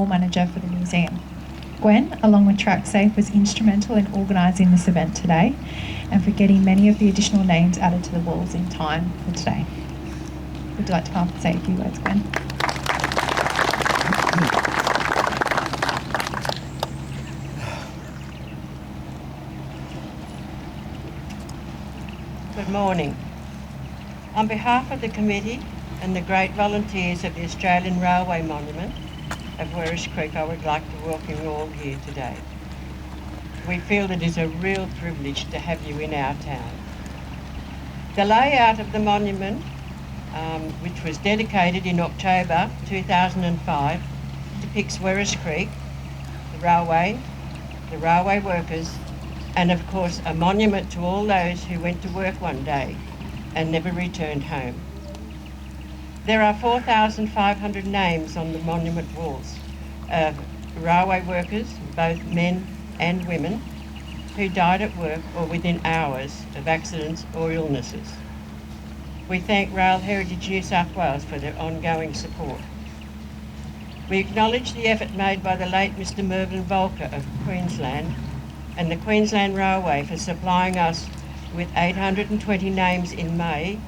manager for the museum. Gwen, along with TrackSafe, was instrumental in organising this event today and for getting many of the additional names added to the walls in time for today. Would you like to come up and say a few words, Gwen? Good morning. On behalf of the committee and the great volunteers of the Australian Railway Monument of Werris Creek, I would like to welcome you all here today. We feel it is a real privilege to have you in our town. The layout of the monument, which was dedicated in October 2005, depicts Werris Creek, the railway workers, and of course a monument to all those who went to work one day and never returned home. There are 4,500 names on the monument walls of railway workers, both men and women, who died at work or within hours of accidents or illnesses. We thank Rail Heritage New South Wales for their ongoing support. We acknowledge the effort made by the late Mr. Mervyn Volker of Queensland and the Queensland Railway for supplying us with 820 names in May,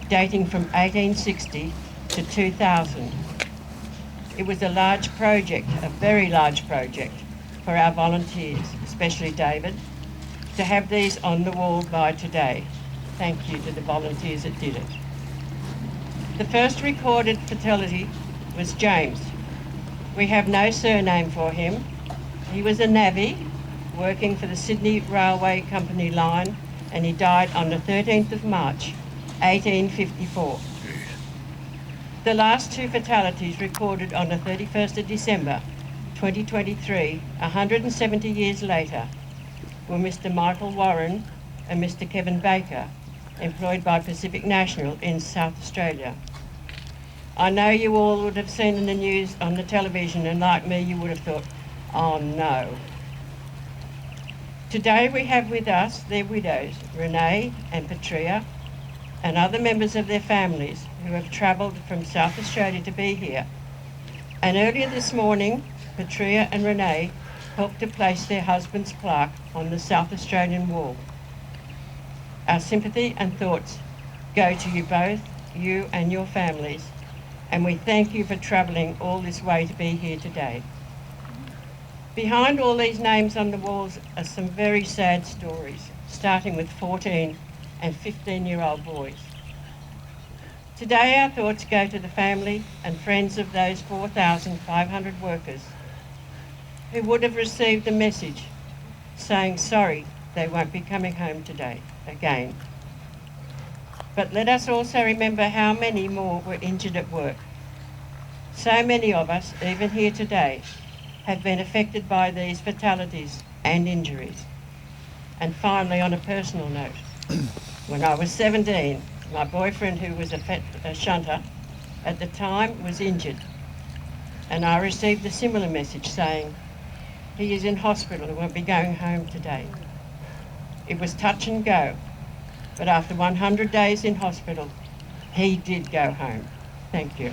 dating from 1860 to 2000. It was a large project, a very large project, for our volunteers, especially David, to have these on the wall by today. Thank you to the volunteers that did it. The first recorded fatality was James. We have no surname for him. He was a navvy working for the Sydney Railway Company line, and he died on the 13th of March, 1854. The last two fatalities recorded on the 31st of December, 2023, 170 years later, were Mr. Michael Warren and Mr. Kevin Baker, employed by Pacific National in South Australia. I know you all would have seen in the news on the television, and like me, you would have thought, oh no. Today we have with us their widows, Renee and Petria, and other members of their families who have travelled from South Australia to be here. And earlier this morning, Petria and Renee helped to place their husband's plaque on the South Australian wall. Our sympathy and thoughts go to you both, you and your families, and we thank you for travelling all this way to be here today. Behind all these names on the walls are some very sad stories, starting with 14 and 15-year-old boys. Today our thoughts go to the family and friends of those 4,500 workers who would have received a message saying sorry they won't be coming home today again. But let us also remember how many more were injured at work. So many of us, even here today, have been affected by these fatalities and injuries. And finally, on a personal note, when I was 17, my boyfriend, who was a shunter at the time, was injured, and I received a similar message saying he is in hospital and won't be going home today. It was touch and go, but after 100 days in hospital, he did go home. Thank you.